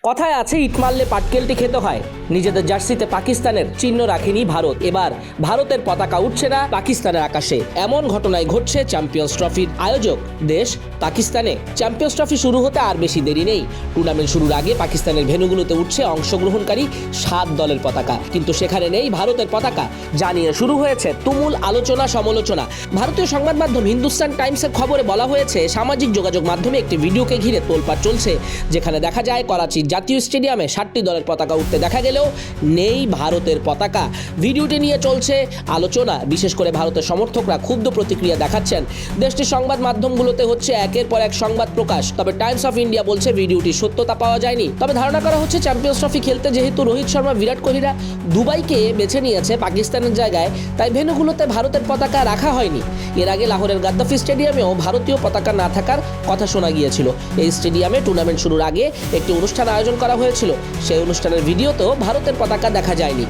কথায় আছে ইট মারলে পাটকেলটি খেতে হয়। নিজেদের জার্সিতে পাকিস্তানের চিহ্ন রাখেনি ভারত। এবার ভারতের পতাকা উঠছে না পাকিস্তানের আকাশে। এমন ঘটনায় ঘটছে চ্যাম্পিয়ন্স ট্রফির আয়োজক দেশ পাকিস্তানে। চ্যাম্পিয়ন্স ট্রফি শুরু হতে আর বেশি দেরি নেই। টুর্নামেন্ট শুরুর আগে পাকিস্তানের ভেন্যুগুলোতে উঠছে অংশগ্রহণকারী 7 দলের পতাকা, কিন্তু সেখানে নেই ভারতের পতাকা। জানিয়ে শুরু হয়েছে তুমুল আলোচনা সমালোচনা। ভারতীয় সংবাদ মাধ্যম হিন্দুস্তান টাইমসের খবরে বলা হয়েছে, সামাজিক যোগাযোগ মাধ্যমে একটি ভিডিওকে ঘিরে তোলপাড় চলছে, যেখানে দেখা যায় করাচির জাতীয় স্টেডিয়ামে 7টি দলের পতাকা উঠতে দেখা গেলেও নেই ভারতের পতাকা। ভিডিওটি নিয়ে চলছে আলোচনা। বিশেষ করে ভারতের সমর্থকরা ক্ষুব্ধ প্রতিক্রিয়া দেখাচ্ছেন। দেশটির সংবাদ মাধ্যমগুলোতে হচ্ছে একের পর এক সংবাদ প্রকাশ। তবে টাইমস অফ ইন্ডিয়া বলছে ভিডিওটির সত্যতা পাওয়া যায়নি। তবে ধারণা করা হচ্ছে চ্যাম্পিয়ন্স ট্রফি খেলতে যেহেতু রোহিত শর্মা, বিরাট কোহলিরা দুবাইকে বেছে নিয়েছে পাকিস্তানের জায়গায়, তাই ভেন্যুগুলোতে ভারতের পতাকা রাখা হয়নি। এর আগে লাহোরের গাদ্দাফি স্টেডিয়ামেও ভারতীয় পতাকা না থাকার কথা শোনা গিয়েছিল। এই স্টেডিয়ামে টুর্নামেন্ট শুরুর আগে একটি অনুষ্ঠান আয়োজন করা হয়েছিল। সেই অনুষ্ঠানের ভিডিওতেও ভারতের পতাকা দেখা যায়নি।